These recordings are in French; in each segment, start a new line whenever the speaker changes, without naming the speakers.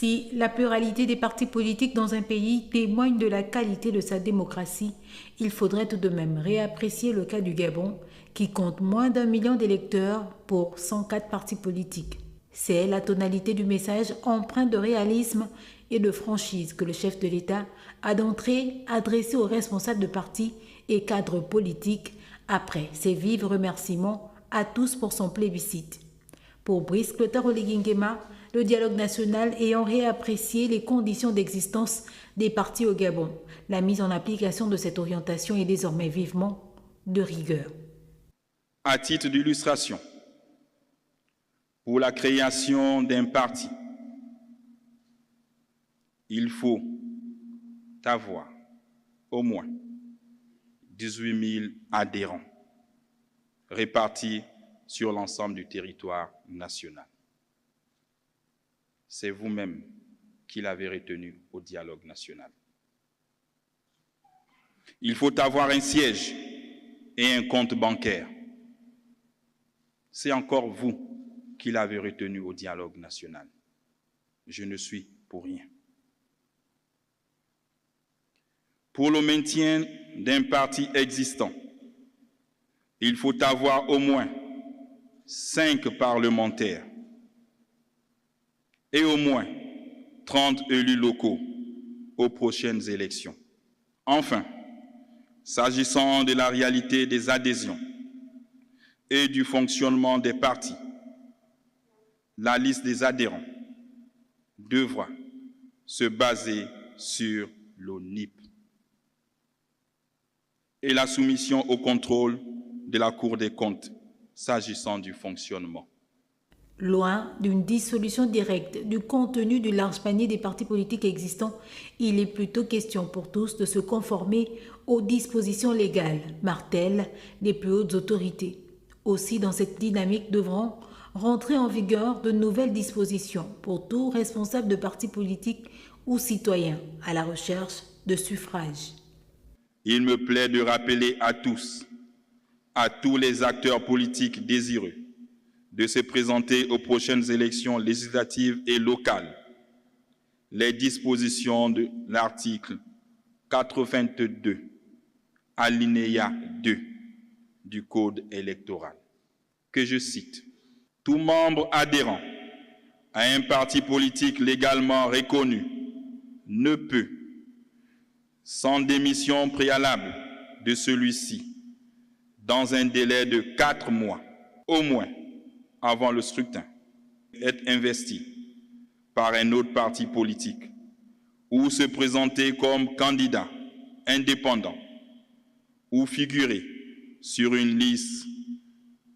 Si la pluralité des partis politiques dans un pays témoigne de la qualité de sa démocratie, il faudrait tout de même réapprécier le cas du Gabon, qui compte moins d'1 million d'électeurs pour 104 partis politiques. C'est la tonalité du message empreint de réalisme et de franchise que le chef de l'État a d'entrée adressé aux responsables de partis et cadres politiques après ses vifs remerciements à tous pour son plébiscite. Pour Brice Clotaire Oligui-Nguema, le dialogue national ayant réapprécié les conditions d'existence des partis au Gabon, la mise en application de cette orientation est désormais vivement de rigueur.
À titre d'illustration, pour la création d'un parti, il faut avoir au moins 18 000 adhérents répartis sur l'ensemble du territoire national. C'est vous-même qui l'avez retenu au dialogue national. Il faut avoir un siège et un compte bancaire. C'est encore vous qui l'avez retenu au dialogue national. Je ne suis pour rien. Pour le maintien d'un parti existant, il faut avoir au moins 5 parlementaires et au moins 30 élus locaux aux prochaines élections. Enfin, s'agissant de la réalité des adhésions et du fonctionnement des partis, la liste des adhérents devra se baser sur l'ONIP et la soumission au contrôle de la Cour des comptes s'agissant du fonctionnement.
Loin d'une dissolution directe du contenu du large panier des partis politiques existants, il est plutôt question pour tous de se conformer aux dispositions légales, martèlent les plus hautes autorités. Aussi, dans cette dynamique devront rentrer en vigueur de nouvelles dispositions pour tout responsable de parti politique ou citoyen à la recherche de suffrage.
Il me plaît de rappeler à tous les acteurs politiques désireux de se présenter aux prochaines élections législatives et locales, les dispositions de l'article 82, alinéa 2 du Code électoral, que je cite. « Tout membre adhérent à un parti politique légalement reconnu ne peut, sans démission préalable de celui-ci, dans un délai de 4 mois, au moins, avant le scrutin, être investi par un autre parti politique ou se présenter comme candidat indépendant ou figurer sur une liste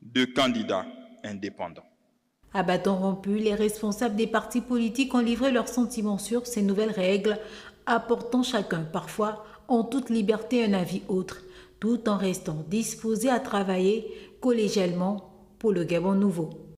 de candidats indépendants. »
À bâton rompu, les responsables des partis politiques ont livré leurs sentiments sur ces nouvelles règles, apportant chacun, parfois, en toute liberté un avis autre, tout en restant disposés à travailler collégialement pour le Gabon nouveau.